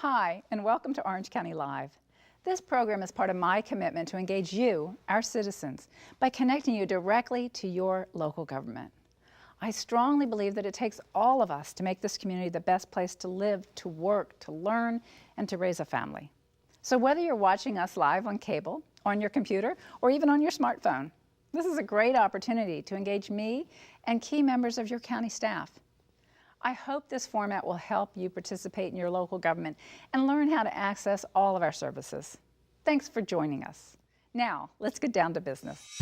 Hi, and welcome to Orange County Live. This program is part of my commitment to engage you, our citizens, by connecting you directly to your local government. I strongly believe that it takes all of us to make this community the best place to live, to work, to learn, and to raise a family. So whether you're watching us live on cable, on your computer, or even on your smartphone, this is a great opportunity to engage me and key members of your county staff. I hope this format will help you participate in your local government and learn how to access all of our services. Thanks for joining us. Now, let's get down to business.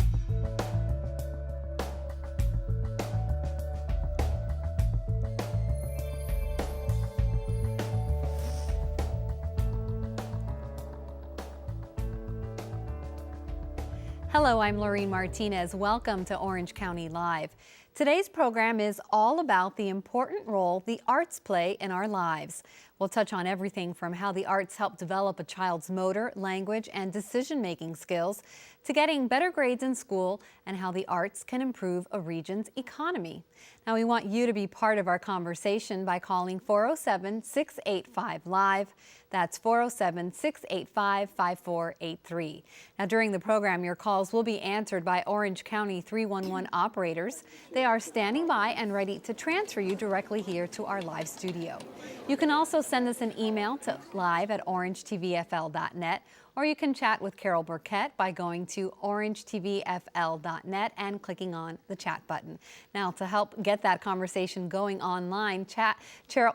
Hello, I'm Laureen Martinez. Welcome to Orange County Live. Today's program is all about the important role the arts play in our lives. We'll touch on everything from how the arts help develop a child's motor, language, and decision-making skills to getting better grades in school and how the arts can improve a region's economy. Now, we want you to be part of our conversation by calling 407-685-LIVE. That's 407-685-5483. Now, during the program, your calls will be answered by Orange County 311 operators. They are standing by and ready to transfer you directly here to our live studio. You can also send us an email to live@orangetvfl.net, or you can chat with Carol Burkett by going to orangetvfl.net and clicking on the chat button. Now, to help get that conversation going online,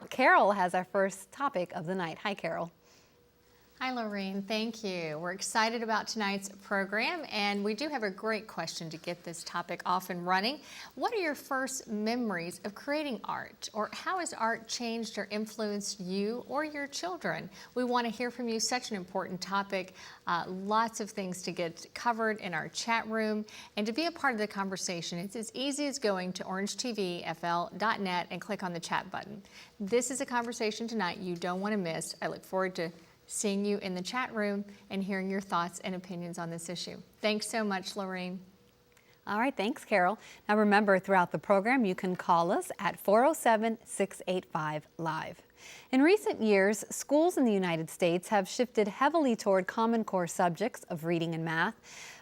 Carol has our first topic of the night. Hi, Carol. Hi, Laureen. Thank you. We're excited about tonight's program, and we do have a great question to get this topic off and running. What are your first memories of creating art, or how has art changed or influenced you or your children? We want to hear from you. Such an important topic. Lots of things to get covered in our chat room, and to be a part of the conversation, it's as easy as going to orangetvfl.net and click on the chat button. This is a conversation tonight you don't want to miss. I look forward to seeing you in the chat room and hearing your thoughts and opinions on this issue. Thanks so much, Laureen. All right, thanks, Carol. Now remember, throughout the program, you can call us at 407-685-LIVE. In recent years, schools in the United States have shifted heavily toward Common Core subjects of reading and math.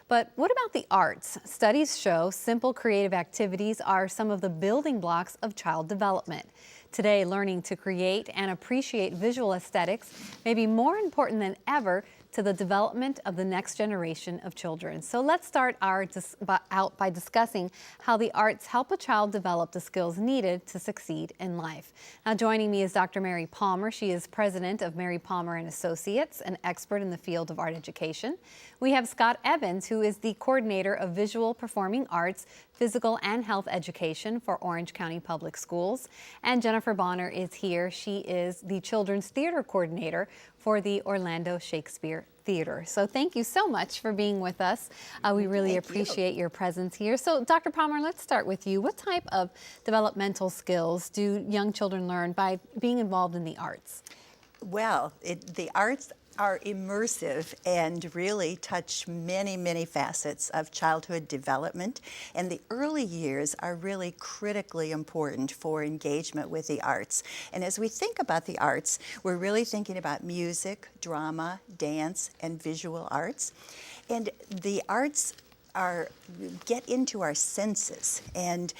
But what about the arts? Studies show simple creative activities are some of the building blocks of child development. Today, learning to create and appreciate visual aesthetics may be more important than ever to the development of the next generation of children. So let's start out by discussing how the arts help a child develop the skills needed to succeed in life. Now, joining me is Dr. Mary Palmer. She is president of Mary Palmer and Associates, an expert in the field of art education. We have Scott Evans, who is the coordinator of visual performing arts, physical and health education for Orange County Public Schools. And Jennifer Bonner is here. She is the children's theater coordinator for the Orlando Shakespeare Theater. So thank you so much for being with us. We really appreciate your presence here. So Dr. Palmer, let's start with you. What type of developmental skills do young children learn by being involved in the arts? Well, the arts are immersive and really touch many, many facets of childhood development. And the early years are really critically important for engagement with the arts. And as we think about the arts, we're really thinking about music, drama, dance, and visual arts. And the arts get into our senses, and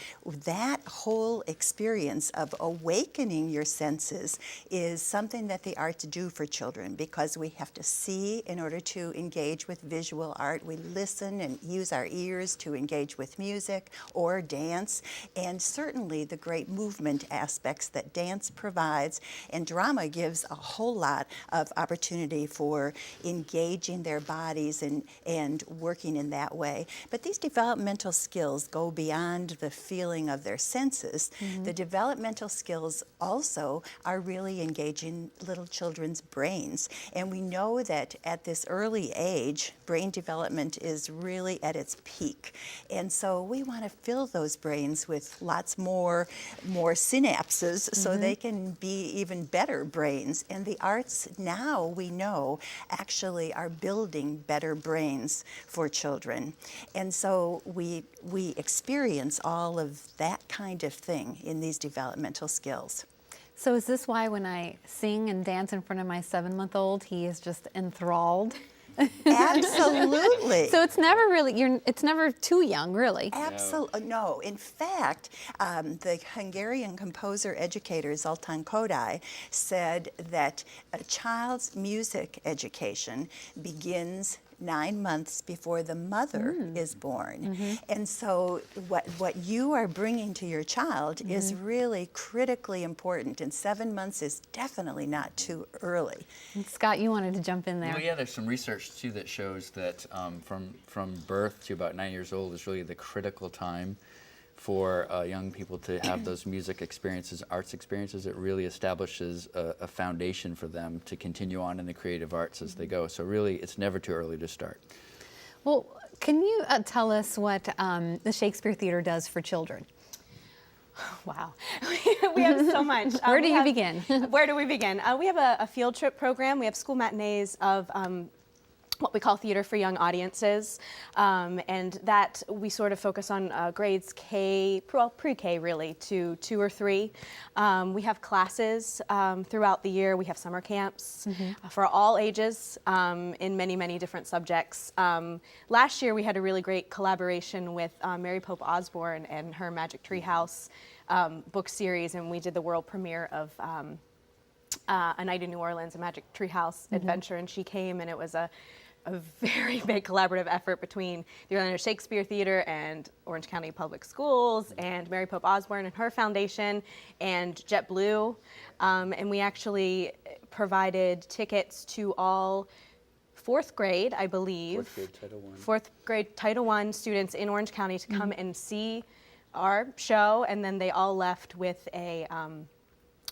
that whole experience of awakening your senses is something that the arts do for children, because we have to see in order to engage with visual art. We listen and use our ears to engage with music or dance, and certainly the great movement aspects that dance provides, and drama gives a whole lot of opportunity for engaging their bodies and working in that way. But these developmental skills go beyond the feeling of their senses. Mm-hmm. The developmental skills also are really engaging little children's brains. And we know that at this early age, brain development is really at its peak. And so we want to fill those brains with lots more synapses, mm-hmm. so they can be even better brains. And the arts now, we know, actually are building better brains for children. And so we experience all of that kind of thing in these developmental skills. So is this why when I sing and dance in front of my 7-month-old, he is just enthralled? Absolutely. So it's never really, it's never too young, really. Absolutely. No. In fact, the Hungarian composer educator Zoltán Kodály said that a child's music education begins 9 months before the mother is born. And so what you are bringing to your child is really critically important, and 7 months is definitely not too early. And Scott, you wanted to jump in there. Well, yeah, there's some research too that shows that from birth to about 9 years old is really the critical time for young people to have those music experiences, arts experiences. It really establishes a foundation for them to continue on in the creative arts as they go. So really, it's never too early to start. Well, can you tell us what the Shakespeare Theater does for children? Wow, we have so much. Where do you begin? Where do we begin? We have a field trip program. We have school matinees of what we call theater for young audiences, and that we sort of focus on grades pre-K really to 2 or 3. We have classes throughout the year. We have summer camps for all ages in many, many different subjects. Last year we had a really great collaboration with Mary Pope Osborne and her Magic Tree House book series, and we did the world premiere of A Night in New Orleans, a Magic Tree House adventure, and she came, and it was a very big collaborative effort between the Orlando Shakespeare Theater and Orange County Public Schools and Mary Pope Osborne and her foundation and JetBlue. And we actually provided tickets to all 4th grade, I believe. 4th grade Title I. 4th grade Title I students in Orange County to come and see our show, and then they all left with a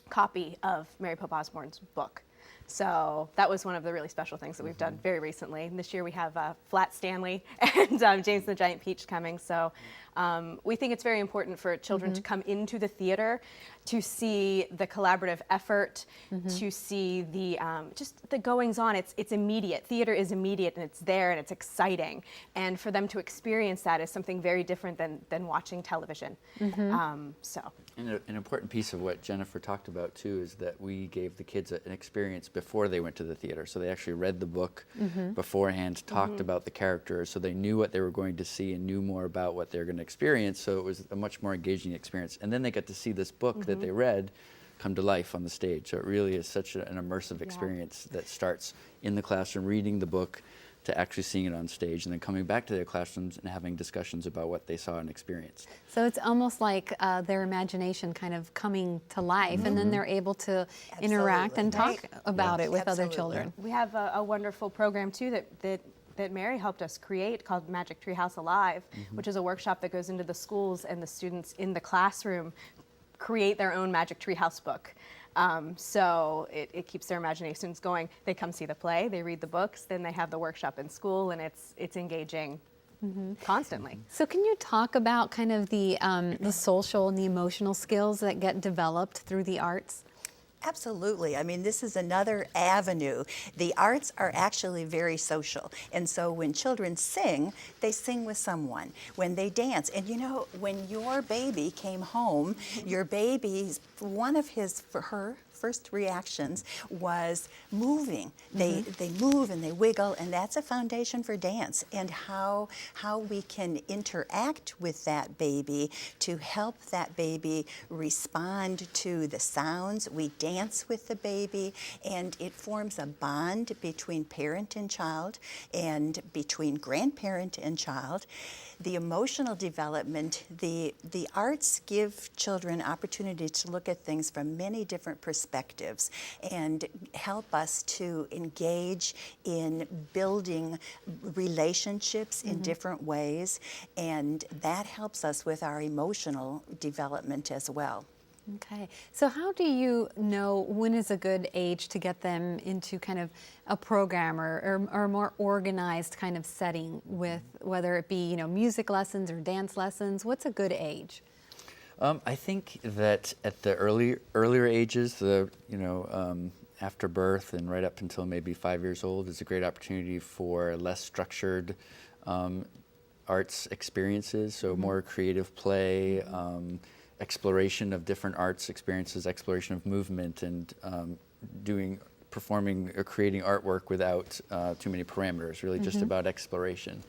copy of Mary Pope Osborne's book. So that was one of the really special things that we've done very recently. And this year we have Flat Stanley and James and the Giant Peach coming. So we think it's very important for children to come into the theater to see the collaborative effort, to see the just the goings on. It's immediate. Theater is immediate, and it's there, and it's exciting. And for them to experience that is something very different than watching television. And an important piece of what Jennifer talked about too is that we gave the kids an experience before they went to the theater. So they actually read the book beforehand, talked about the characters, so they knew what they were going to see and knew more about what they were going to experience. So it was a much more engaging experience. And then they got to see this book that they read come to life on the stage. So it really is such an immersive experience that starts in the classroom, reading the book, to actually seeing it on stage, and then coming back to their classrooms and having discussions about what they saw and experienced. So it's almost like their imagination kind of coming to life, and then they're able to interact and talk about it with other children. We have a wonderful program too that Mary helped us create called Magic Tree House Alive, which is a workshop that goes into the schools, and the students in the classroom create their own Magic Tree House book. So it keeps their imaginations going. They come see the play, they read the books, then they have the workshop in school, and it's engaging constantly. So can you talk about kind of the social and the emotional skills that get developed through the arts? Absolutely. I mean, this is another avenue. The arts are actually very social. And so when children sing, they sing with someone. When they dance, and you know, when your baby came home, your baby's, one of his, for her, first reactions was moving. They move and they wiggle, and that's a foundation for dance, and how we can interact with that baby to help that baby respond to the sounds. We dance with the baby, and it forms a bond between parent and child, and between grandparent and child. The emotional development, the arts give children opportunity to look at things from many different perspectives and help us to engage in building relationships in different ways, and that helps us with our emotional development as well. Okay, so how do you know when is a good age to get them into kind of a program or a more organized kind of setting with, whether it be, you know, music lessons or dance lessons? What's a good age? I think that at the earlier ages, after birth and right up until maybe 5 years old, is a great opportunity for less structured arts experiences, so more creative play, exploration of different arts experiences, exploration of movement, and performing or creating artwork without too many parameters, really just about exploration.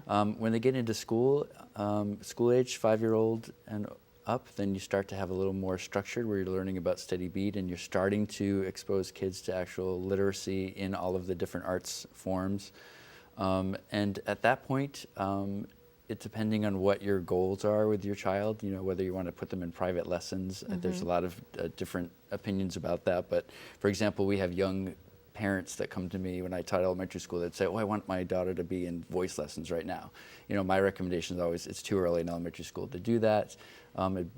When they get into school age, 5-year-old and up, then you start to have a little more structured where you're learning about steady beat and you're starting to expose kids to actual literacy in all of the different arts forms. And at that point, it's depending on what your goals are with your child, whether you want to put them in private lessons. There's a lot of different opinions about that. But for example, we have young parents that come to me when I taught elementary school that say, oh, I want my daughter to be in voice lessons right now. My recommendation is always, it's too early in elementary school to do that.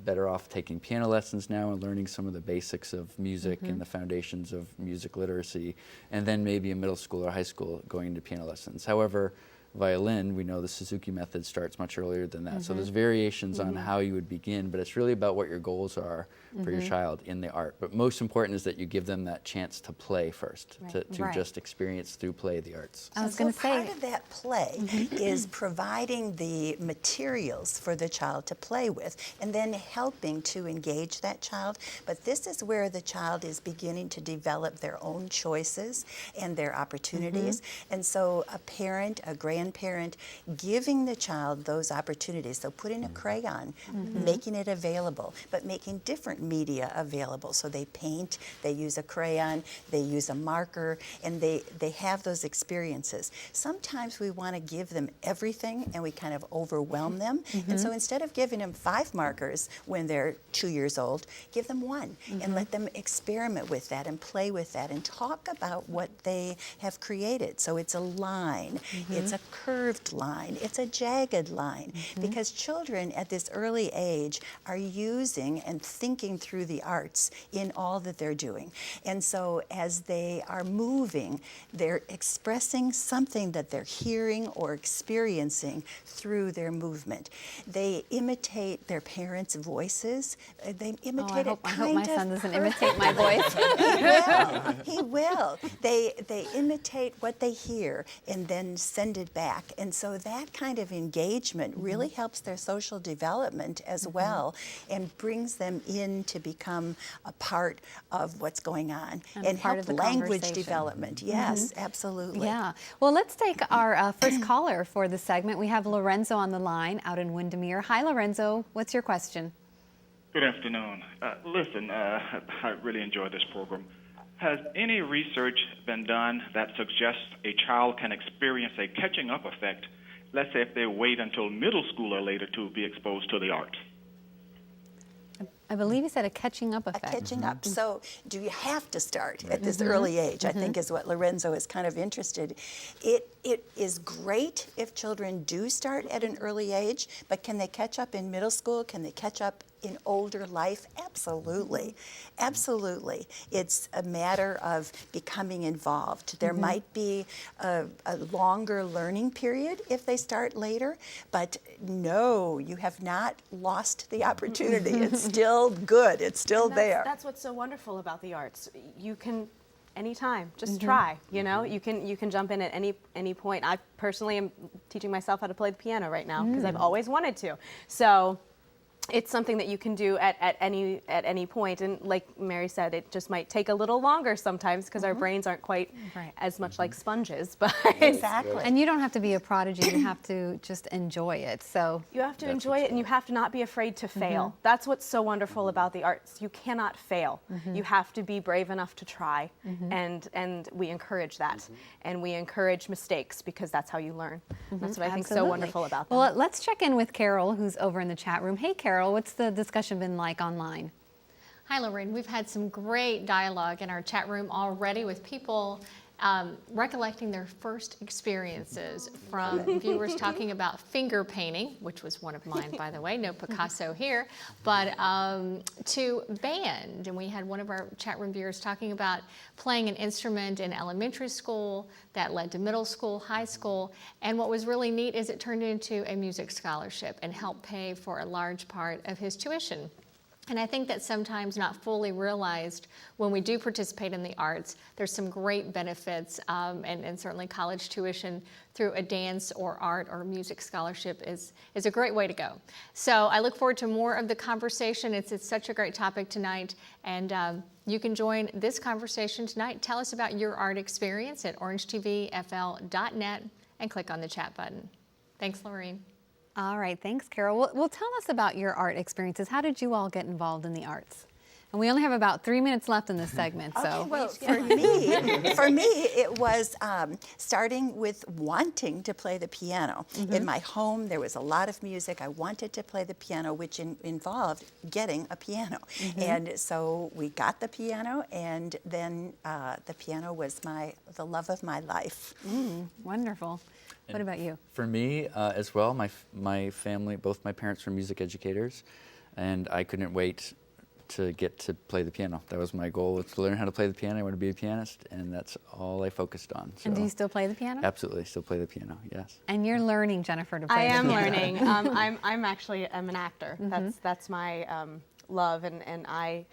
Better off taking piano lessons now and learning some of the basics of music and the foundations of music literacy, and then maybe in middle school or high school going into piano lessons. However, violin, we know the Suzuki method starts much earlier than that. So there's variations on how you would begin, but it's really about what your goals are for your child in the art. But most important is that you give them that chance to play first, to just experience through play the arts. I was going to say, part of that play is providing the materials for the child to play with and then helping to engage that child. But this is where the child is beginning to develop their own choices and their opportunities. And so a parent, a grandparent, giving the child those opportunities. So putting a crayon, making it available, but making different media available. So they paint, they use a crayon, they use a marker, and they have those experiences. Sometimes we want to give them everything and we kind of overwhelm them. And so instead of giving them 5 markers when they're 2 years old, give them 1 and let them experiment with that and play with that and talk about what they have created. So it's a line, it's a curved line, it's a jagged line, because children at this early age are using and thinking through the arts in all that they're doing. And so as they are moving, they're expressing something that they're hearing or experiencing through their movement. They imitate their parents' voices. They imitate I hope my son doesn't imitate my voice. He will. They imitate what they hear and then send it back. And so that kind of engagement really helps their social development as well and brings them in to become a part of what's going on and help language development. Yes, absolutely. Yeah. Well, let's take our first caller for the segment. We have Lorenzo on the line out in Windermere. Hi, Lorenzo. What's your question? Good afternoon. Listen, I really enjoy this program. Has any research been done that suggests a child can experience a catching up effect, let's say if they wait until middle school or later to be exposed to the arts? I believe you said a catching up A effect. catching up. So do you have to start at this early age? I think is what Lorenzo is kind of interested. It is great if children do start at an early age, but can they catch up in middle school? Can they catch up in older life? Absolutely. Absolutely. It's a matter of becoming involved. There might be a longer learning period if they start later, but no, you have not lost the opportunity. It's still good. It's still there. That's what's so wonderful about the arts. You can anytime, just try, you can jump in at any point. I personally am teaching myself how to play the piano right now because I've always wanted to. So it's something that you can do at any point, and like Mary said, it just might take a little longer sometimes because our brains aren't quite as much like sponges. But Exactly. And you don't have to be a prodigy, you have to just enjoy it. So you have to enjoy it, and you have to not be afraid to fail. That's what's so wonderful about the arts. You cannot fail. You have to be brave enough to try, and we encourage that. And we encourage mistakes because that's how you learn. That's what I think so wonderful about them. Well, let's check in with Carol, who's over in the chat room. Hey, Carol, what's the discussion been like online? Hi, Laureen. We've had some great dialogue in our chat room already with people recollecting their first experiences, from viewers talking about finger painting, which was one of mine, by the way, no Picasso here, but to band. And we had one of our chat room viewers talking about playing an instrument in elementary school that led to middle school, high school. And what was really neat is it turned into a music scholarship and helped pay for a large part of his tuition. And I think that sometimes not fully realized when we do participate in the arts, there's some great benefits, and certainly college tuition through a dance or art or music scholarship is a great way to go. So I look forward to more of the conversation. It's such a great topic tonight, and you can join this conversation tonight. Tell us about your art experience at orangetvfl.net and click on the chat button. Thanks, Laureen. All right, thanks, Carol. Well, tell us about your art experiences. How did you all get involved in the arts? And we only have about 3 minutes left in this segment, so. Okay, well, for me, it was starting with wanting to play the piano. In my home, there was a lot of music. I wanted to play the piano, which involved getting a piano. And so we got the piano, and then the piano was the love of my life. Wonderful. What about you? For me as well, my family, both my parents were music educators, and I couldn't wait to get to play the piano. That was my goal, was to learn how to play the piano. I want to be a pianist, and that's all I focused on. So And do you still play the piano? Absolutely, still play the piano, yes. And you're learning, Jennifer, to play I the am piano. learning. I'm an actor. That's my love, and I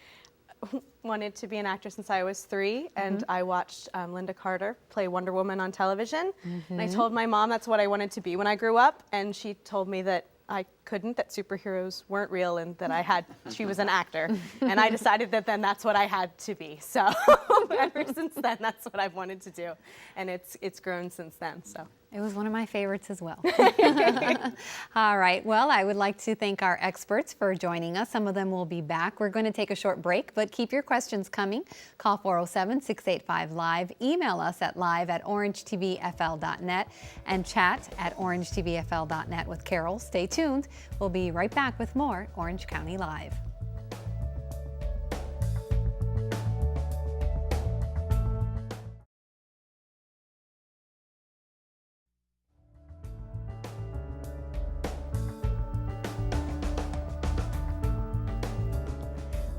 wanted to be an actor since I was 3, and I watched Linda Carter play Wonder Woman on television. And I told my mom that's what I wanted to be when I grew up, and she told me that I couldn't, that superheroes weren't real, and that she was an actor. And I decided that then that's what I had to be. So ever since then, that's what I've wanted to do. And it's grown since then, so. It was one of my favorites as well. All right, well, I would like to thank our experts for joining us. Some of them will be back. We're going to take a short break, but keep your questions coming. Call 407-685-LIVE. Email us at live@orangetvfl.net and chat at orangetvfl.net with Carol. Stay tuned. We'll be right back with more Orange County Live.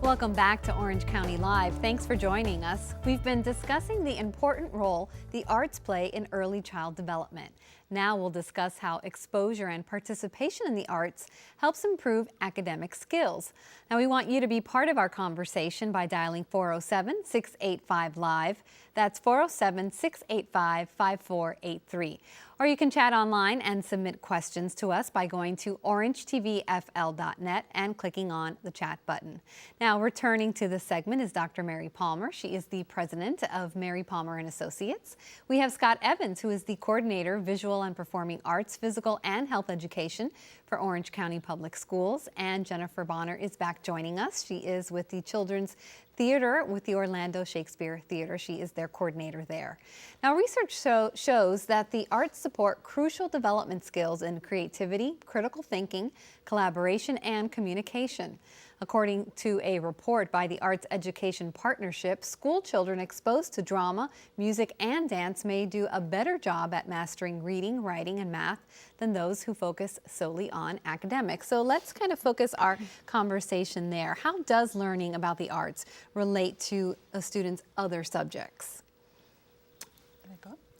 Welcome back to Orange County Live. Thanks for joining us. We've been discussing the important role the arts play in early child development. Now we'll discuss how exposure and participation in the arts helps improve academic skills. Now we want you to be part of our conversation by dialing 407-685-LIVE. That's 407-685-5483. Or you can chat online and submit questions to us by going to orangetvfl.net and clicking on the chat button. Now, returning to this segment is Dr. Mary Palmer. She is the president of Mary Palmer & Associates. We have Scott Evans, who is the coordinator of Visual and Performing Arts, Physical and Health Education for Orange County Public Schools. And Jennifer Bonner is back joining us. She is with the Children's Theater with the Orlando Shakespeare Theater. She is their coordinator there. Now, research shows that the arts support crucial development skills in creativity, critical thinking, collaboration, and communication. According to a report by the Arts Education Partnership, school children exposed to drama, music, and dance may do a better job at mastering reading, writing, and math than those who focus solely on academics. So let's kind of focus our conversation there. How does learning about the arts relate to a student's other subjects?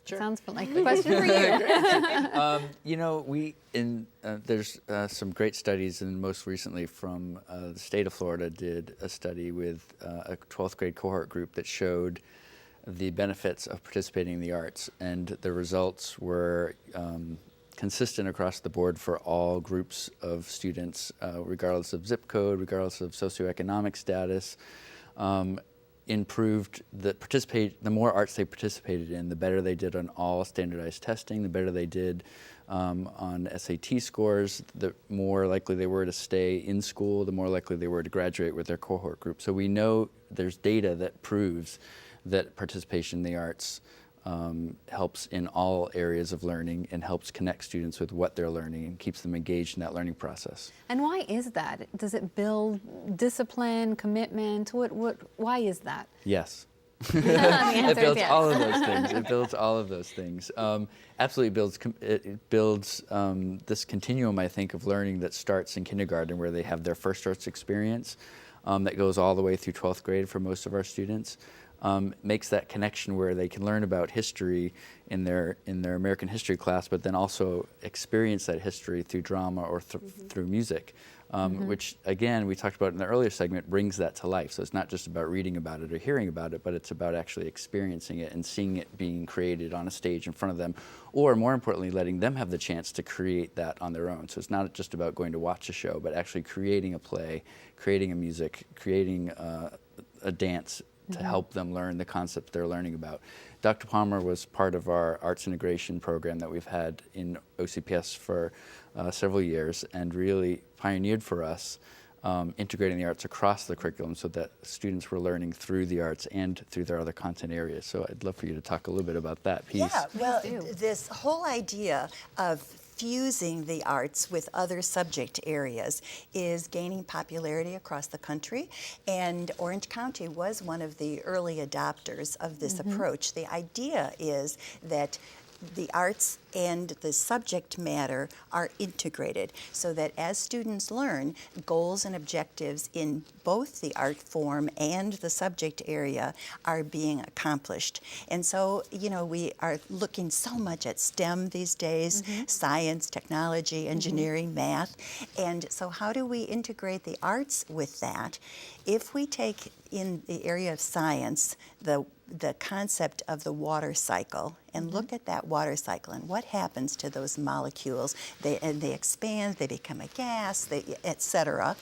Sure. Sounds like a question for you. You know, there's some great studies, and most recently from the state of Florida did a study with a 12th grade cohort group that showed the benefits of participating in the arts, and the results were consistent across the board for all groups of students, regardless of zip code, regardless of socioeconomic status. Improved the more arts they participated in, the better they did on all standardized testing, the better they did on SAT scores, the more likely they were to stay in school, the more likely they were to graduate with their cohort group. So we know there's data that proves that participation in the arts helps in all areas of learning and helps connect students with what they're learning and keeps them engaged in that learning process. And why is that? Does it build discipline, commitment? Why is that? Yes. It builds all of those things. It builds all of those things. Absolutely it builds this continuum, I think, of learning that starts in kindergarten, where they have their first arts experience that goes all the way through 12th grade for most of our students. Makes that connection where they can learn about history in their American history class, but then also experience that history through drama or through music. which again, we talked about in the earlier segment, brings that to life. So it's not just about reading about it or hearing about it, but it's about actually experiencing it and seeing it being created on a stage in front of them, or more importantly, letting them have the chance to create that on their own. So it's not just about going to watch a show, but actually creating a play, creating a music, creating a dance to help them learn the concept they're learning about. Dr. Palmer was part of our arts integration program that we've had in OCPS for several years, and really pioneered for us integrating the arts across the curriculum so that students were learning through the arts and through their other content areas. So I'd love for you to talk a little bit about that piece. Yeah, well, this whole idea of fusing the arts with other subject areas is gaining popularity across the country, and Orange County was one of the early adopters of this approach. The idea is that the arts and the subject matter are integrated so that as students learn, goals and objectives in both the art form and the subject area are being accomplished. And so, you know, we are looking so much at STEM these days, science, technology, engineering, math. And so how do we integrate the arts with that? If we take in the area of science, the concept of the water cycle and look at that water cycle and what happens to those molecules. They expand, they become a gas, etc.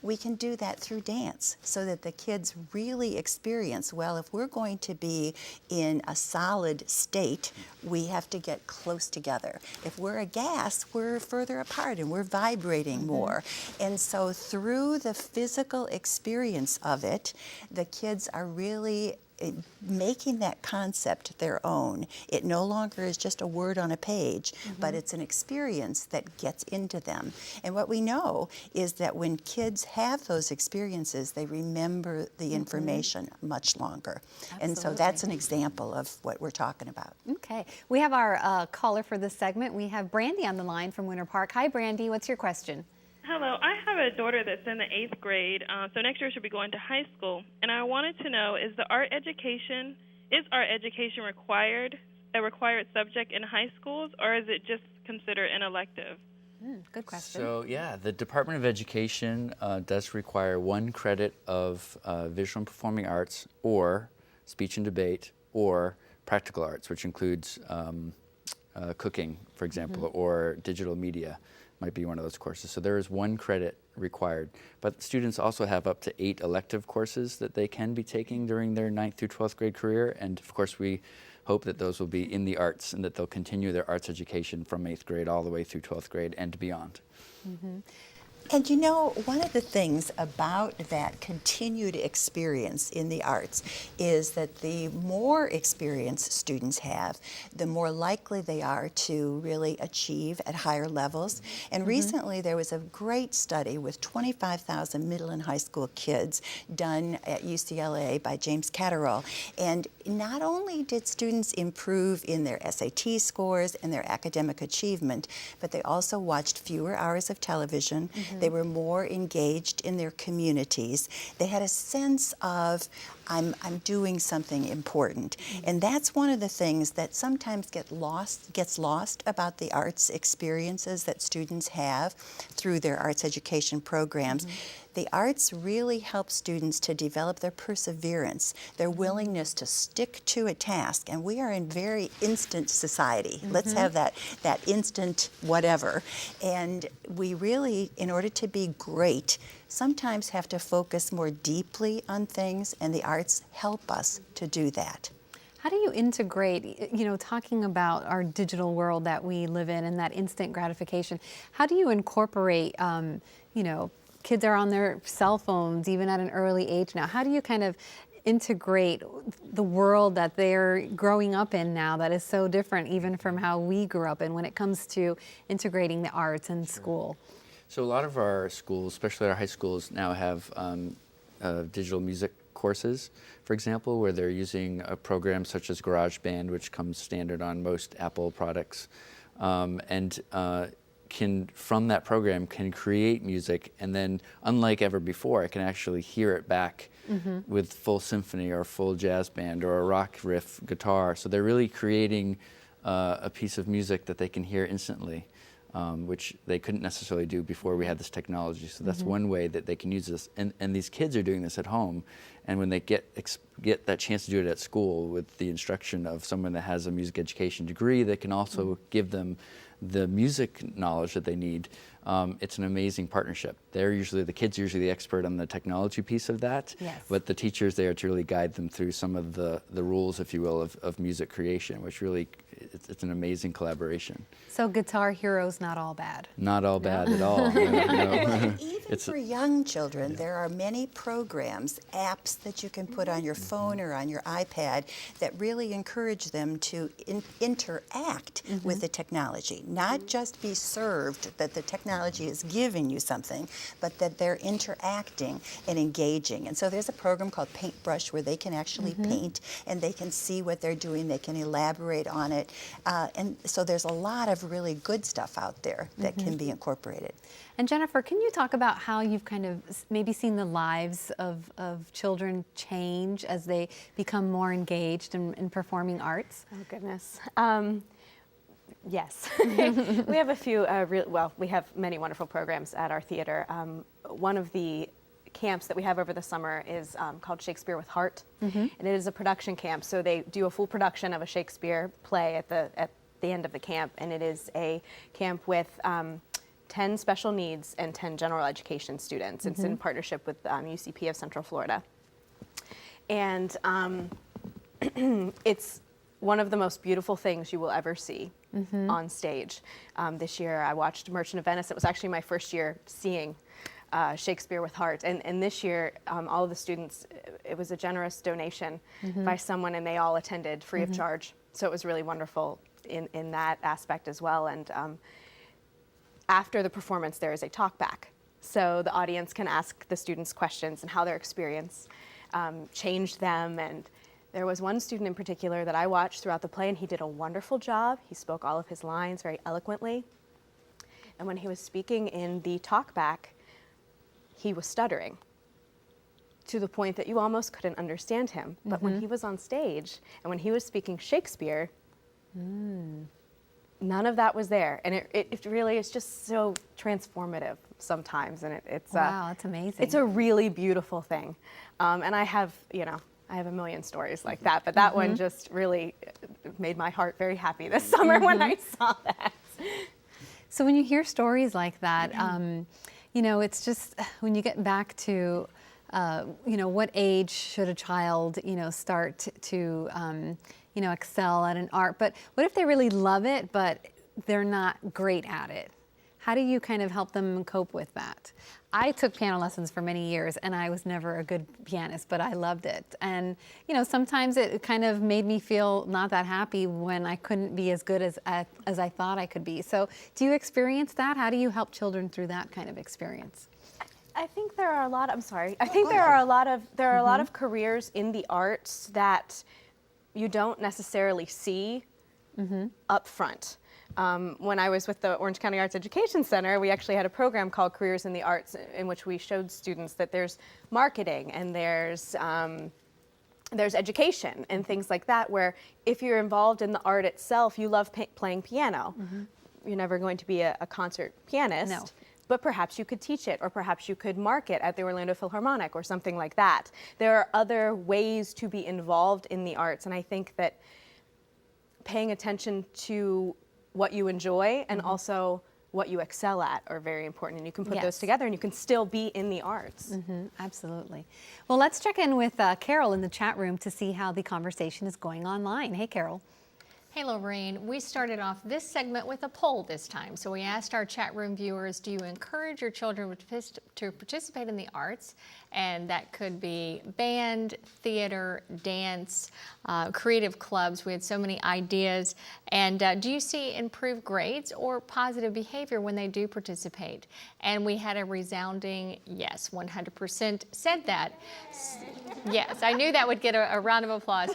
We can do that through dance so that the kids really experience, well, if we're going to be in a solid state, we have to get close together. If we're a gas, we're further apart and we're vibrating more. And so through the physical experience of it, the kids are really making that concept their own. It no longer is just a word on a page, but it's an experience that gets into them. And what we know is that when kids have those experiences, they remember the information much longer. And so that's an example of what we're talking about. Okay. We have our caller for this segment. We have Brandy on the line from Winter Park. Hi, Brandy. What's your question? Hello. I have a daughter that's in the 8th grade, so next year she'll be going to high school. And I wanted to know, is art education required, a required subject in high schools, or is it just considered an elective? Good question. So yeah, the Department of Education does require 1 credit of visual and performing arts, or speech and debate, or practical arts, which includes cooking, for example, or digital media might be one of those courses. So there is 1 credit required. But students also have up to 8 elective courses that they can be taking during their 9th through 12th grade career. And of course, we hope that those will be in the arts and that they'll continue their arts education from 8th grade all the way through 12th grade and beyond. And you know, one of the things about that continued experience in the arts is that the more experience students have, the more likely they are to really achieve at higher levels. And recently there was a great study with 25,000 middle and high school kids done at UCLA by James Catterall. And not only did students improve in their SAT scores and their academic achievement, but they also watched fewer hours of television. They were more engaged in their communities. They had a sense of, I'm doing something important. And that's one of the things that sometimes gets lost about the arts experiences that students have through their arts education programs. The arts really help students to develop their perseverance, their willingness to stick to a task. And we are in very instant society. Let's have that instant whatever. And we really, in order to be great, sometimes have to focus more deeply on things, and the arts help us to do that. How do you integrate, talking about our digital world that we live in and that instant gratification, how do you incorporate, kids are on their cell phones even at an early age now. How do you kind of integrate the world that they're growing up in now that is so different even from how we grew up in when it comes to integrating the arts in school? So a lot of our schools, especially our high schools, now have digital music courses, for example, where they're using a program such as GarageBand, which comes standard on most Apple products, and from that program can create music, and then, unlike ever before, I can actually hear it back with full symphony or full jazz band or a rock riff guitar. So they're really creating a piece of music that they can hear instantly. which they couldn't necessarily do before we had this technology. So that's one way that they can use this. And these kids are doing this at home. And when they get that chance to do it at school with the instruction of someone that has a music education degree that can also give them the music knowledge that they need, it's an amazing partnership. The kids are usually the expert on the technology piece of that, but the teacher's there to really guide them through some of the rules, if you will, of music creation, which really, it's an amazing collaboration. So Guitar Hero's not all bad. Not all bad at all. No. Even for young children, there are many programs, apps that you can put on your phone or on your iPad that really encourage them to interact with the technology. Not just be served that the technology is giving you something, but that they're interacting and engaging. And so there's a program called Paintbrush where they can actually paint and they can see what they're doing, they can elaborate on it. And so there's a lot of really good stuff out there that can be incorporated. And Jennifer, can you talk about how you've kind of maybe seen the lives of children change as they become more engaged in performing arts? Oh, goodness. Yes. We have a few, we have many wonderful programs at our theater. One of the camps that we have over the summer is called Shakespeare with Heart, and it is a production camp. So they do a full production of a Shakespeare play at the end of the camp, and it is a camp with 10 special needs and 10 general education students. It's in partnership with UCP of Central Florida. And it's one of the most beautiful things you will ever see on stage. This year I watched Merchant of Venice. It was actually my first year seeing Shakespeare with Heart. And this year, all of the students, it was a generous donation by someone, and they all attended free of charge. So it was really wonderful in that aspect as well. And after the performance, there is a talk back. So the audience can ask the students questions and how their experience changed them. And there was one student in particular that I watched throughout the play, and he did a wonderful job. He spoke all of his lines very eloquently. And when he was speaking in the talk back, he was stuttering to the point that you almost couldn't understand him. But when he was on stage and when he was speaking Shakespeare, none of that was there. And it really is just so transformative sometimes. And it's wow, that's amazing. It's a really beautiful thing. And I have a million stories like that, but that one just really made my heart very happy this summer when I saw that. So when you hear stories like that, it's just when you get back to, what age should a child, start to, excel at an art. But what if they really love it, but they're not great at it? How do you kind of help them cope with that? I took piano lessons for many years, and I was never a good pianist, but I loved it. And, sometimes it kind of made me feel not that happy when I couldn't be as good as I thought I could be. So do you experience that? How do you help children through that kind of experience? I think there are a lot, there are a lot of careers in the arts that you don't necessarily see up front. When I was with the Orange County Arts Education Center, we actually had a program called Careers in the Arts, in which we showed students that there's marketing and there's education and things like that, where if you're involved in the art itself, you love playing piano. You're never going to be a concert pianist. No. But perhaps you could teach it, or perhaps you could market at the Orlando Philharmonic or something like that. There are other ways to be involved in the arts, and I think that paying attention to what you enjoy and also what you excel at are very important, and you can put those together and you can still be in the arts. Absolutely. Well, let's check in with Carol in the chat room to see how the conversation is going online. Hey, Carol. Hey, Laureen. We started off this segment with a poll this time. So we asked our chat room viewers, do you encourage your children to participate in the arts? And that could be band, theater, dance, creative clubs. We had so many ideas. And do you see improved grades or positive behavior when they do participate? And we had a resounding yes, 100% said that. Yes, I knew that would get a round of applause.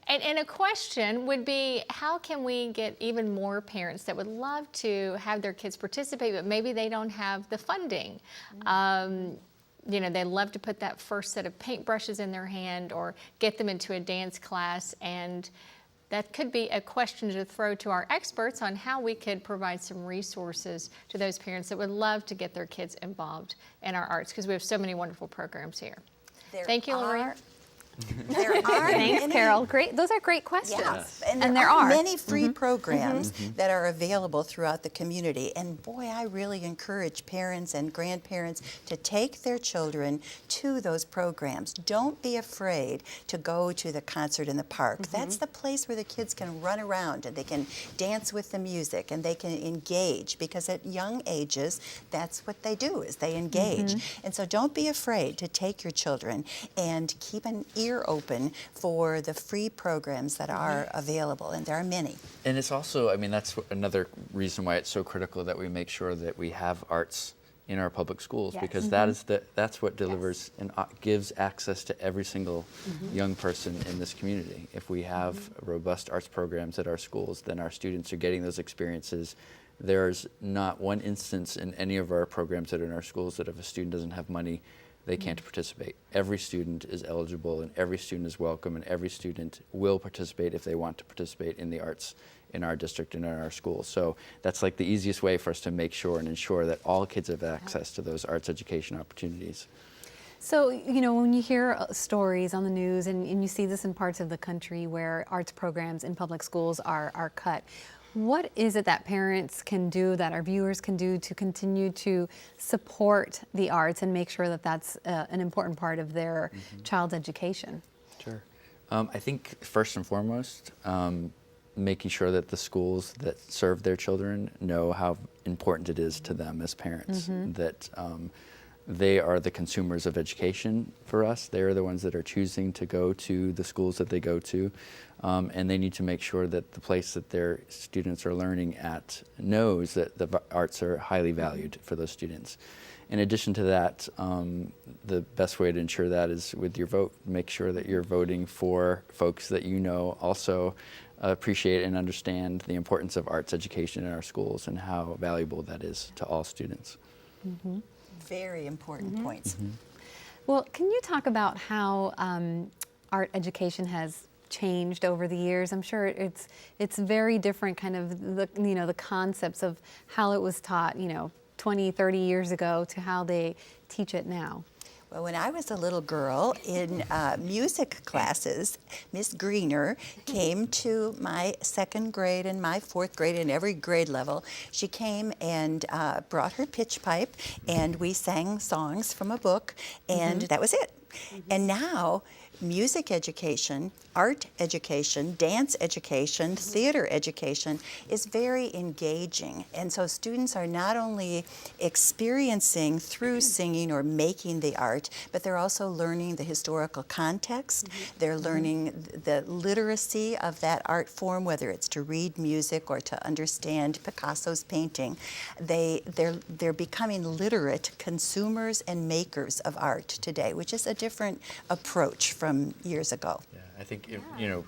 And a question would be, how can we get even more parents that would love to have their kids participate, but maybe they don't have the funding? They love to put that first set of paintbrushes in their hand or get them into a dance class, and That could be a question to throw to our experts on how we could provide some resources to those parents that would love to get their kids involved in our arts, because we have so many wonderful programs here. Thank you, Laureen. There are Thanks, many, Carol. Great. Those are great questions. yes, and And there there are are. many free programs that are available throughout the community. And boy, I really encourage parents and grandparents to take their children to those programs. Don't be afraid to go to the concert in the park. That's the place where the kids can run around and they can dance with the music and they can engage, because at young ages, that's what they do, is they engage. And so don't be afraid to take your children and keep an ear open for the free programs that are available, and there are many. And it's also, I mean, that's another reason why it's so critical that we make sure that we have arts in our public schools, Yes. because that's what delivers and gives access to every single young person in this community. If we have robust arts programs at our schools, then our students are getting those experiences. There's not one instance in any of our programs that are in our schools that if a student doesn't have money, they can't participate. Every student is eligible and every student is welcome, and every student will participate if they want to participate in the arts in our district and in our schools. So that's like the easiest way for us to make sure and ensure that all kids have access to those arts education opportunities. So, you know, when you hear stories on the news, and you see this in parts of the country where arts programs in public schools are cut, what is it that parents can do, that our viewers can do, to continue to support the arts and make sure that that's an important part of their child's education? Sure. I think first and foremost, making sure that the schools that serve their children know how important it is to them as parents, that they are the consumers of education for us. They are the ones that are choosing to go to the schools that they go to, and they need to make sure that the place that their students are learning at knows that the arts are highly valued for those students. In addition to that, the best way to ensure that is with your vote. Make sure that you're voting for folks that you know also appreciate and understand the importance of arts education in our schools and how valuable that is to all students. Very important points. Well, can you talk about how art education has changed over the years? I'm sure it's very different, kind of the concepts of how it was taught, 20, 30 years ago to how they teach it now. Well, when I was a little girl in music classes, Miss Greener came to my second grade and my fourth grade and every grade level. She came and brought her pitch pipe, and we sang songs from a book, and that was it. And now, music education, art education, dance education, theater education is very engaging. And so students are not only experiencing through singing or making the art, but they're also learning the historical context. They're learning the literacy of that art form, whether it's to read music or to understand Picasso's painting. They're becoming literate consumers and makers of art today, which is a different approach from years ago. Yeah, I think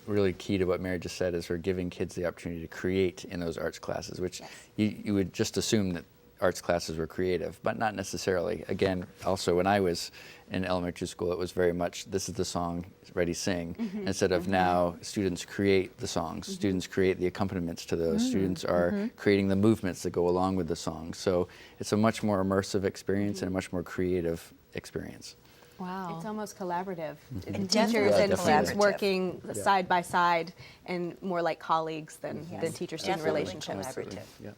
really key to what Mary just said is we're giving kids the opportunity to create in those arts classes, which you would just assume that arts classes were creative, but not necessarily. Again, also when I was in elementary school, it was very much, this is the song, ready, sing, instead of now students create the songs, students create the accompaniments to those, students are creating the movements that go along with the song. So it's a much more immersive experience and a much more creative experience. Wow. It's almost collaborative. Definitely Teachers and students collaborative. working side by side and more like colleagues than teacher-student Definitely relationships. collaborative. Yeah.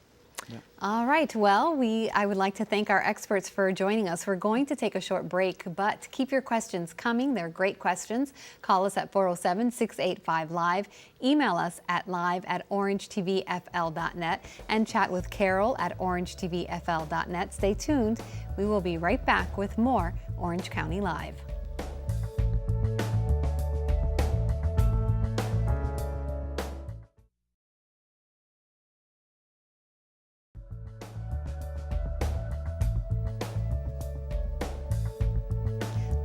All right, well, I would like to thank our experts for joining us. We're going to take a short break, but keep your questions coming. They're great questions. Call us at 407-685-LIVE. Email us at live@orangetvfl.net and chat with Carol at orangetvfl.net. Stay tuned. We will be right back with more Orange County Live.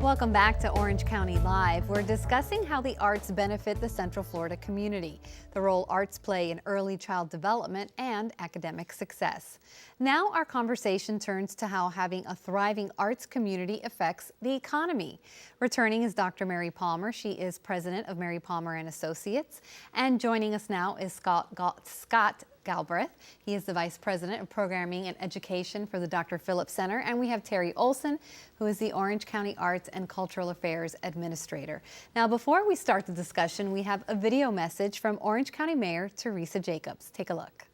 Welcome back to Orange County Live. We're discussing how the arts benefit the Central Florida community, the role arts play in early child development and academic success. Now our conversation turns to how having a thriving arts community affects the economy. Returning is Dr. Mary Palmer. She is president of Mary Palmer and Associates. And joining us now is Scott Galbraith. He is the Vice President of Programming and Education for the Dr. Phillips Center. And we have Terry Olson, who is the Orange County Arts and Cultural Affairs Administrator. Now, before we start the discussion, we have a video message from Orange County Mayor Teresa Jacobs. Take a look.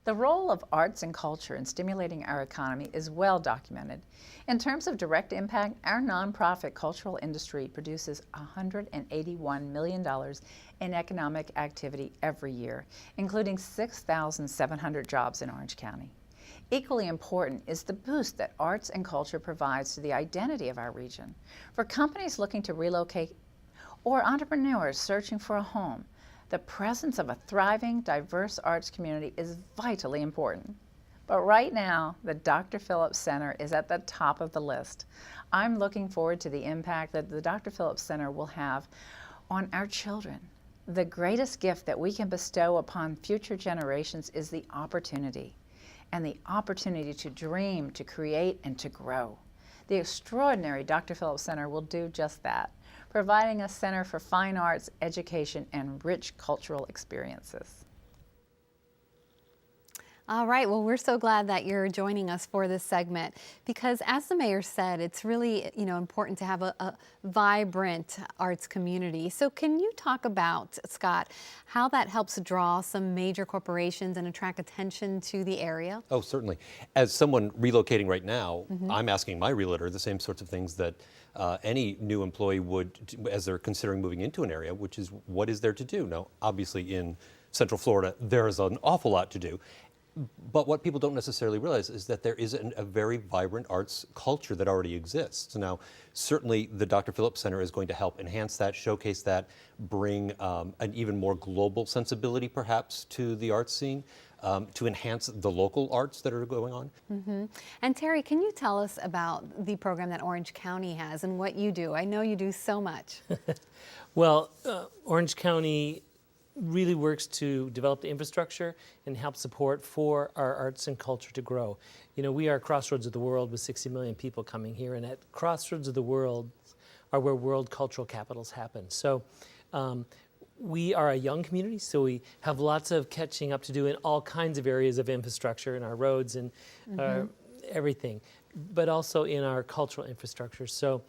The role of arts and culture in stimulating our economy is well documented. In terms of direct impact, our nonprofit cultural industry produces $181 million in economic activity every year, including 6,700 jobs in Orange County. Equally important is the boost that arts and culture provides to the identity of our region. For companies looking to relocate or entrepreneurs searching for a home, the presence of a thriving, diverse arts community is vitally important. But right now, the Dr. Phillips Center is at the top of the list. I'm looking forward to the impact that the Dr. Phillips Center will have on our children. The greatest gift that we can bestow upon future generations is the opportunity, and the opportunity to dream, to create, and to grow. The extraordinary Dr. Phillips Center will do just that, providing a center for fine arts, education, and rich cultural experiences. All right, well, we're so glad that you're joining us for this segment because, as the mayor said, it's really important to have a vibrant arts community. So can you talk about, Scott, how that helps draw some major corporations and attract attention to the area? Oh, certainly. As someone relocating right now, I'm asking my realtor the same sorts of things that any new employee would as they're considering moving into an area, which is what is there to do? Now, obviously in Central Florida, there is an awful lot to do. But what people don't necessarily realize is that there is a very vibrant arts culture that already exists. Now, certainly the Dr. Phillips Center is going to help enhance that, showcase that, bring an even more global sensibility perhaps to the arts scene, to enhance the local arts that are going on. And Terry, can you tell us about the program that Orange County has and what you do? I know you do so much. Well, Orange County really works to develop the infrastructure and help support for our arts and culture to grow. You know, we are crossroads of the world with 60 million people coming here, and at crossroads of the world are where world cultural capitals happen. So we are a young community, so we have lots of catching up to do in all kinds of areas of infrastructure, in our roads and everything, but also in our cultural infrastructure. So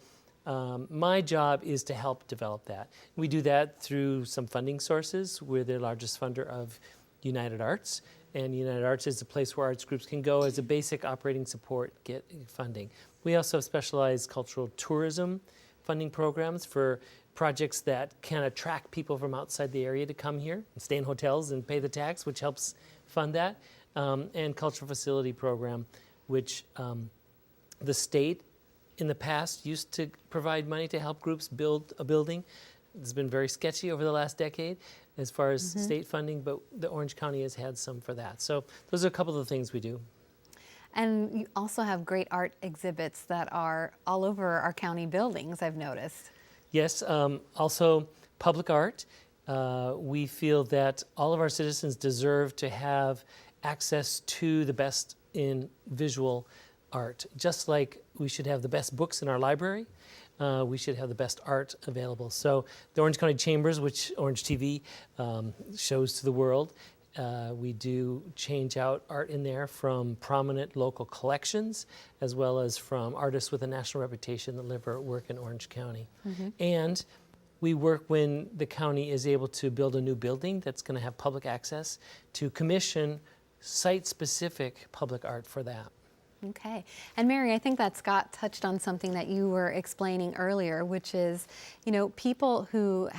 my job is to help develop that. We do that through some funding sources. We're the largest funder of United Arts, and United Arts is a place where arts groups can go as a basic operating support, get funding. We also have specialized cultural tourism funding programs for projects that can attract people from outside the area to come here and stay in hotels and pay the tax, which helps fund that, and cultural facility program, which the state in the past used to provide money to help groups build a building. It's been very sketchy over the last decade as far as state funding, but the Orange County has had some for that. So those are a couple of the things we do. And you also have great art exhibits that are all over our county buildings, I've noticed. Yes, also public art. We feel that all of our citizens deserve to have access to the best in visual art. Just like we should have the best books in our library, we should have the best art available. So the Orange County Chambers, which Orange TV shows to the world, we do change out art in there from prominent local collections as well as from artists with a national reputation that live or work in Orange County. And we work when the county is able to build a new building that's going to have public access to commission site-specific public art for that. Okay. And Mary, I think that Scott touched on something that you were explaining earlier, which is, people who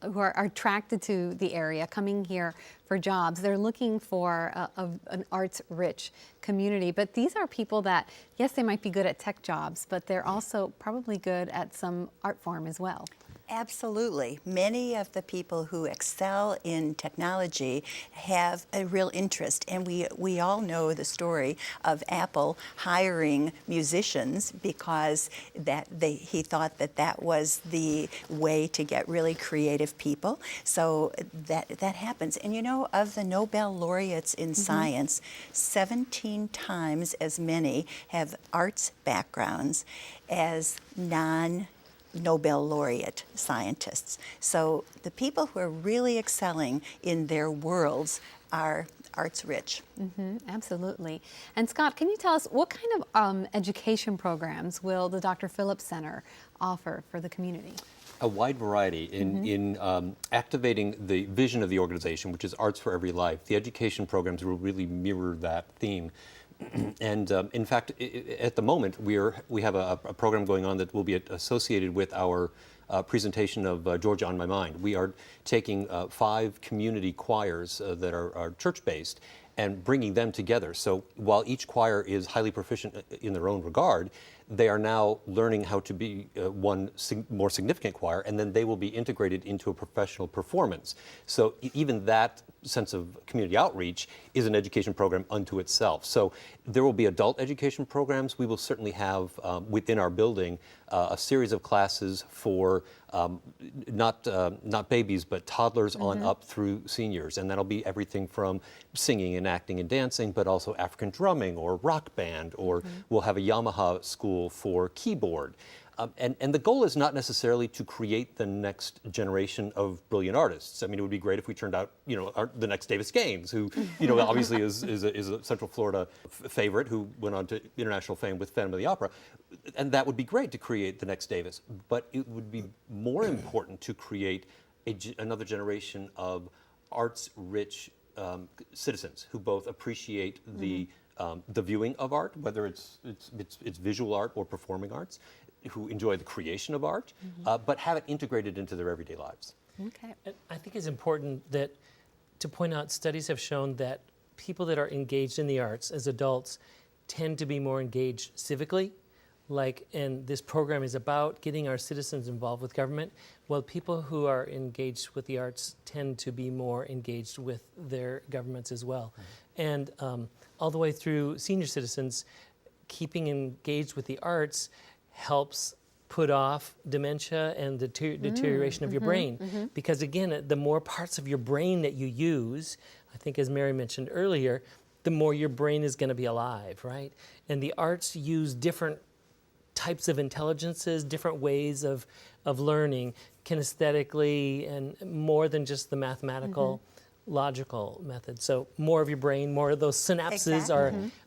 are attracted to the area, coming here for jobs, they're looking for an arts-rich community. But these are people that, yes, they might be good at tech jobs, but they're also probably good at some art form as well. Absolutely. Many of the people who excel in technology have a real interest, and we all know the story of Apple hiring musicians because he thought that was the way to get really creative people. So that happens. And you know, of the Nobel laureates in science, 17 times as many have arts backgrounds as Nobel laureate scientists. So the people who are really excelling in their worlds are arts rich. Absolutely. And Scott, can you tell us what kind of education programs will the Dr. Phillips Center offer for the community? A wide variety in activating the vision of the organization, which is Arts for Every Life. The education programs will really mirror that theme. And in fact, at the moment, we have a program going on that will be associated with our presentation of Georgia on My Mind. We are taking 5 community choirs that are church-based and bringing them together. So while each choir is highly proficient in their own regard, they are now learning how to be one more significant choir, and then they will be integrated into a professional performance. So even that sense of community outreach is an education program unto itself. So there will be adult education programs. We will certainly have within our building a series of classes for not babies, but toddlers on up through seniors. And that'll be everything from singing and acting and dancing, but also African drumming or rock band, or we'll have a Yamaha school for keyboard. And the goal is not necessarily to create the next generation of brilliant artists. I mean, it would be great if we turned out, the next Davis Gaines, who, obviously is a Central Florida favorite who went on to international fame with Phantom of the Opera. And that would be great to create the next Davis. But it would be more important to create another generation of arts-rich citizens who both appreciate the viewing of art, whether it's visual art or performing arts, who enjoy the creation of art, but have it integrated into their everyday lives. Okay. And I think it's important to point out studies have shown that people that are engaged in the arts as adults tend to be more engaged civically. And this program is about getting our citizens involved with government, while people who are engaged with the arts tend to be more engaged with their governments as well. And all the way through senior citizens, keeping engaged with the arts helps put off dementia and the deterioration of your brain. Because again, the more parts of your brain that you use, I think as Mary mentioned earlier, the more your brain is going to be alive, right? And the arts use different types of intelligences, different ways of learning, kinesthetically, and more than just the mathematical, logical method. So more of your brain, more of those synapses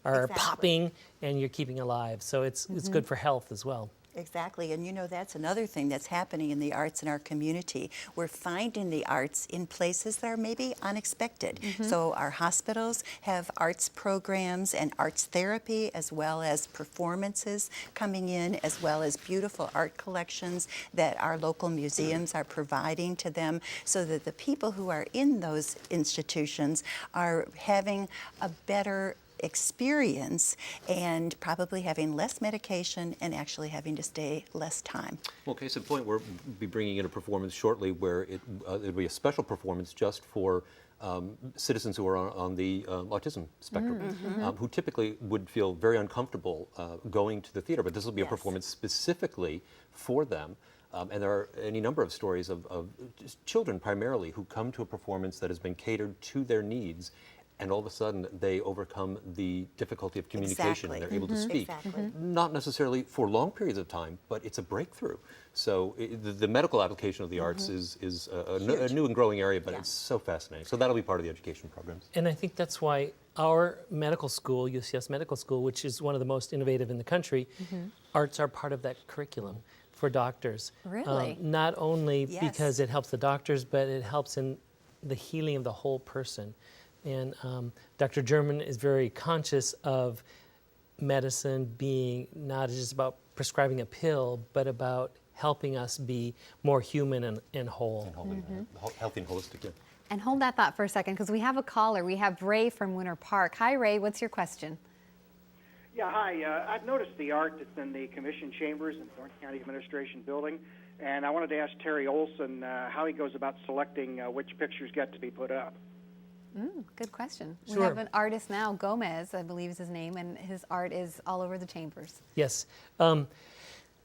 are popping, and you're keeping alive. So it's good for health as well. Exactly, and that's another thing that's happening in the arts in our community. We're finding the arts in places that are maybe unexpected. So our hospitals have arts programs and arts therapy, as well as performances coming in, as well as beautiful art collections that our local museums are providing to them, so that the people who are in those institutions are having a better experience and probably having less medication and actually having to stay less time. Well, case in point, we'll be bringing in a performance shortly where it'll be a special performance just for citizens who are on the autism spectrum, who typically would feel very uncomfortable going to the theater, but this will be a performance specifically for them. And there are any number of stories of just children primarily who come to a performance that has been catered to their needs, and all of a sudden they overcome the difficulty of communication and they're able to speak. Not necessarily for long periods of time, but it's a breakthrough. So the medical application of the arts is a new and growing area, but it's so fascinating. So that'll be part of the education programs. And I think that's why our medical school, UCS Medical School, which is one of the most innovative in the country, arts are part of that curriculum for doctors. Really? Not only because it helps the doctors, but it helps in the healing of the whole person. And Dr. German is very conscious of medicine being not just about prescribing a pill, but about helping us be more human and whole. Healthy and holistic, yeah. And hold that thought for a second, because we have a caller. We have Ray from Winter Park. Hi, Ray. What's your question? Yeah, hi. I've noticed the art that's in the commission chambers in the Orange County Administration building. And I wanted to ask Terry Olson how he goes about selecting which pictures get to be put up. Good question. Sure. We have an artist now, Gomez, I believe is his name, and his art is all over the chambers. Yes.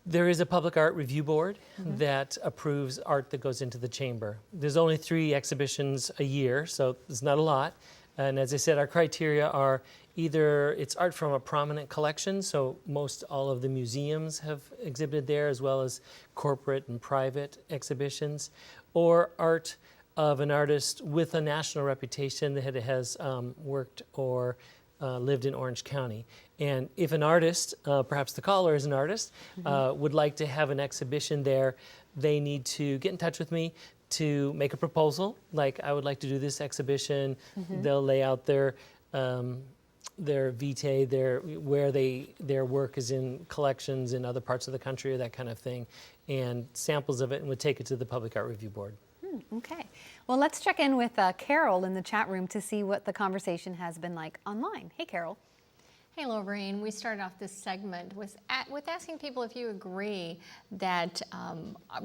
There is a public art review board that approves art that goes into the chamber. There's only 3 exhibitions a year, so it's not a lot. And as I said, our criteria are either it's art from a prominent collection, so most all of the museums have exhibited there, as well as corporate and private exhibitions, or art of an artist with a national reputation that has worked or lived in Orange County. And if an artist, perhaps the caller is an artist, would like to have an exhibition there, they need to get in touch with me to make a proposal, like I would like to do this exhibition. They'll lay out their vitae, where their work is in collections in other parts of the country or that kind of thing, and samples of it, and would take it to the Public Art Review Board. Okay. Well, let's check in with Carol in the chat room to see what the conversation has been like online. Hey, Carol. Hey, Laureen. We started off this segment with asking people if you agree that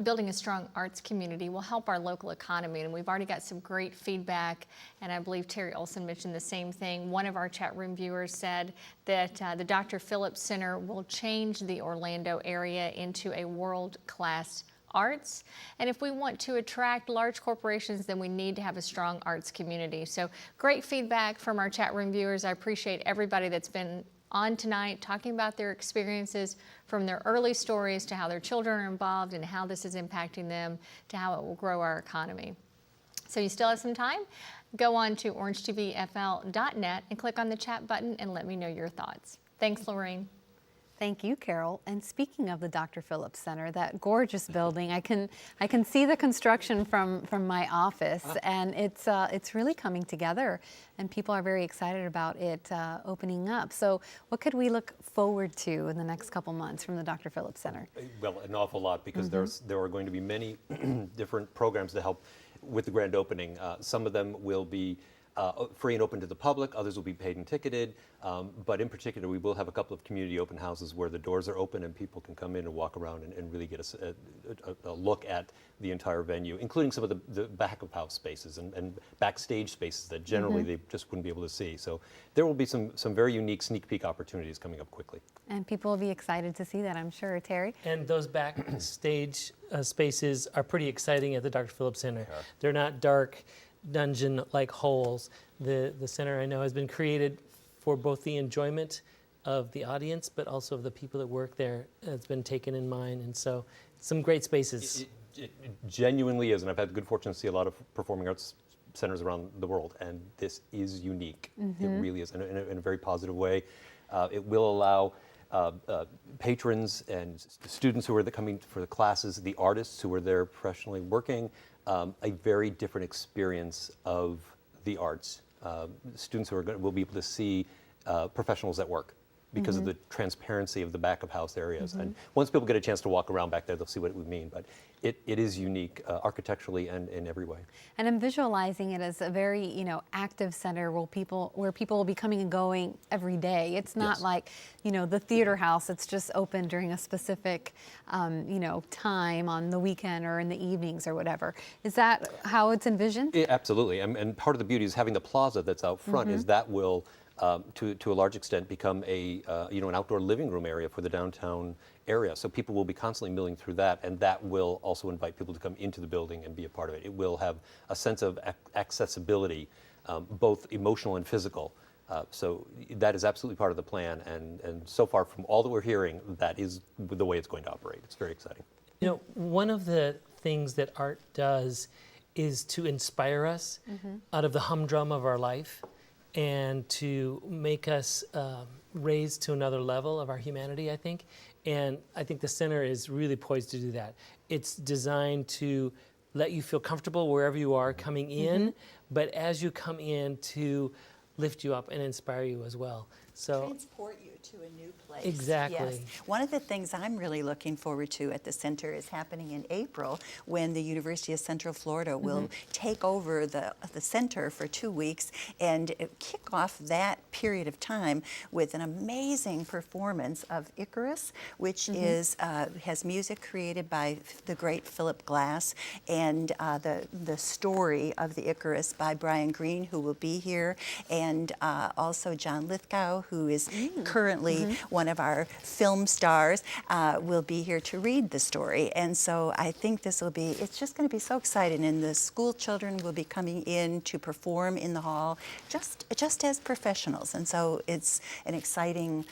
building a strong arts community will help our local economy. And we've already got some great feedback. And I believe Terry Olson mentioned the same thing. One of our chat room viewers said that the Dr. Phillips Center will change the Orlando area into a world-class arts. And if we want to attract large corporations, then we need to have a strong arts community. So great feedback from our chat room viewers. I appreciate everybody that's been on tonight talking about their experiences, from their early stories to how their children are involved and how this is impacting them, to how it will grow our economy. So you still have some time? Go on to orangetvfl.net and click on the chat button and let me know your thoughts. Thanks, Laureen. Thank you, Carol. And speaking of the Dr. Phillips Center, that gorgeous building, I can see the construction from my office, and it's really coming together, and people are very excited about it opening up. So what could we look forward to in the next couple months from the Dr. Phillips Center? Well, an awful lot, because there are going to be many different programs to help with the grand opening. Some of them will be free and open to the public, others will be paid and ticketed, but in particular we will have a couple of community open houses where the doors are open and people can come in and walk around and really get a look at the entire venue, including some of the back of house spaces and backstage spaces that generally they just wouldn't be able to see. So there will be some very unique sneak peek opportunities coming up quickly. And people will be excited to see that, I'm sure. Terry? And those backstage spaces are pretty exciting at the Dr. Phillips Center. They're not dark dungeon-like holes. The center, I know, has been created for both the enjoyment of the audience, but also of the people that work there. It's been taken in mind, and so some great spaces. It genuinely is, and I've had the good fortune to see a lot of performing arts centers around the world, and this is unique. It really is, in a very positive way. It will allow patrons and students who are coming for the classes, the artists who are there professionally working, a very different experience of the arts. Students who will be able to see professionals at work because of the transparency of the back of house areas. And once people get a chance to walk around back there, they'll see what it would mean. But it is unique architecturally and in every way. And I'm visualizing it as a very, active center where people will be coming and going every day. It's not like, the theater house that's just open during a specific, time on the weekend or in the evenings or whatever. Is that how it's envisioned? Absolutely. And part of the beauty is having the plaza that's out front is that will, to a large extent, become an outdoor living room area for the downtown area. So people will be constantly milling through that, and that will also invite people to come into the building and be a part of it. It will have a sense of accessibility, both emotional and physical. So that is absolutely part of the plan, and so far from all that we're hearing, that is the way it's going to operate. It's very exciting. One of the things that art does is to inspire us out of the humdrum of our life, and to make us raise to another level of our humanity, I think. And I think the center is really poised to do that. It's designed to let you feel comfortable wherever you are coming in, but as you come in, to lift you up and inspire you as well. So transport you to a new place. Exactly. Yes. One of the things I'm really looking forward to at the center is happening in April, when the University of Central Florida will take over the center for 2 weeks and kick off that period of time with an amazing performance of Icarus, which is has music created by the great Philip Glass, and the story of the Icarus by Brian Greene, who will be here, and also John Lithgow, who is currently one of our film stars, will be here to read the story. And so I think this will be, it's just going to be so exciting, and the school children will be coming in to perform in the hall just as professionals. And so it's an exciting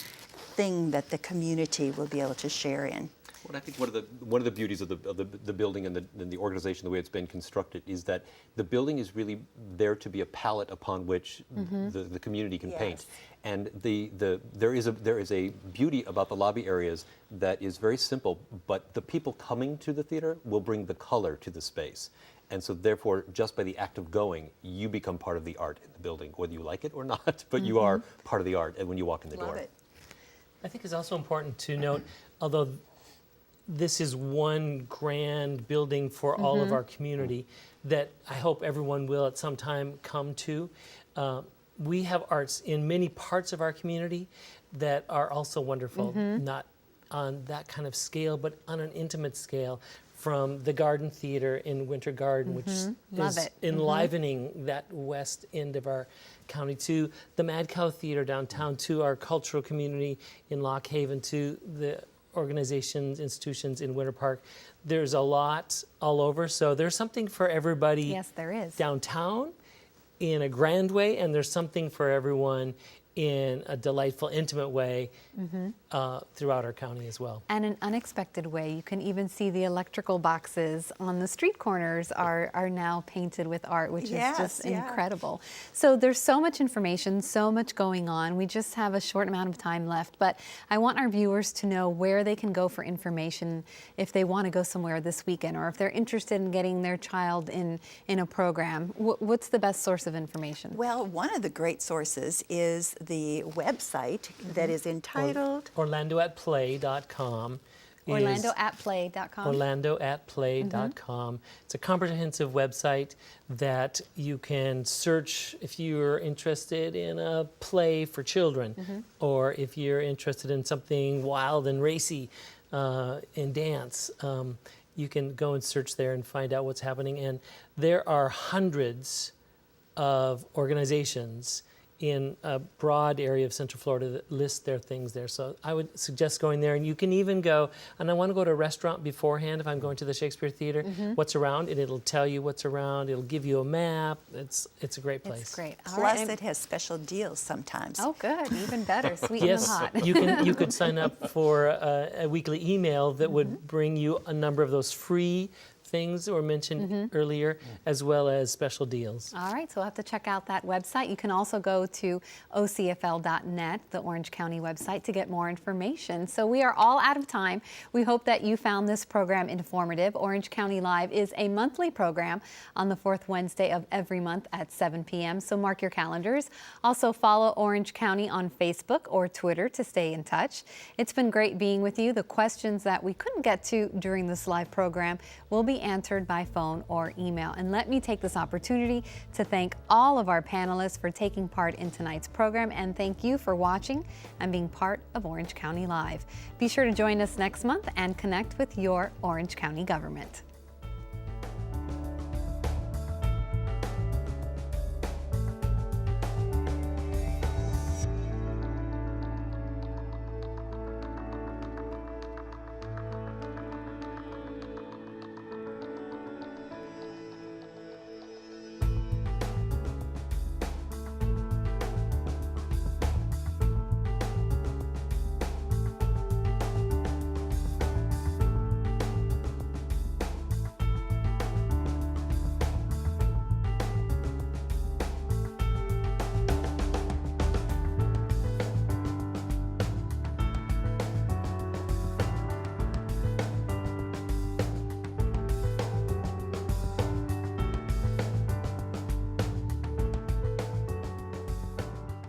thing that the community will be able to share in. Well, I think one of the beauties of the building and the organization, the way it's been constructed, is that the building is really there to be a palette upon which the community can paint. And there is a beauty about the lobby areas that is very simple, but the people coming to the theater will bring the color to the space. And so therefore, just by the act of going, you become part of the art in the building, whether you like it or not, but you are part of the art when you walk in the door. It. I think it's also important to note, although this is one grand building for all of our community that I hope everyone will at some time come to. We have arts in many parts of our community that are also wonderful, not on that kind of scale, but on an intimate scale, from the Garden Theater in Winter Garden, which is enlivening that west end of our county, to the Mad Cow Theater downtown, to our cultural community in Lock Haven, to the organizations, institutions in Winter Park. There's a lot all over, so there's something for everybody. Yes, there is. Downtown in a grand way, and there's something for everyone in a delightful, intimate way throughout our county as well. And an unexpected way. You can even see the electrical boxes on the street corners are now painted with art, which is just incredible. So there's so much information, so much going on. We just have a short amount of time left, but I want our viewers to know where they can go for information if they want to go somewhere this weekend, or if they're interested in getting their child in a program. What's the best source of information? Well, one of the great sources is the website that is entitled OrlandoAtPlay.com. OrlandoAtPlay.com. OrlandoAtPlay.com. It's a comprehensive website that you can search if you're interested in a play for children, or if you're interested in something wild and racy in dance. You can go and search there and find out what's happening. And there are hundreds of organizations in a broad area of Central Florida that list their things there. So I would suggest going there, and you can even go, and I want to go to a restaurant beforehand if I'm going to the Shakespeare Theater, what's around, and it'll tell you what's around, it'll give you a map. It's a great place. It's great. All Plus, right. it has special deals sometimes. Oh, good. Even better. Sweet Yes, and hot. you could sign up for a weekly email that would bring you a number of those free things that were mentioned earlier, as well as special deals. All right, so we'll have to check out that website. You can also go to ocfl.net, the Orange County website, to get more information. So we are all out of time. We hope that you found this program informative. Orange County Live is a monthly program on the fourth Wednesday of every month at 7 p.m., so mark your calendars. Also follow Orange County on Facebook or Twitter to stay in touch. It's been great being with you. The questions that we couldn't get to during this live program will be answered by phone or email. And let me take this opportunity to thank all of our panelists for taking part in tonight's program, and thank you for watching and being part of Orange County Live. Be sure to join us next month and connect with your Orange County government.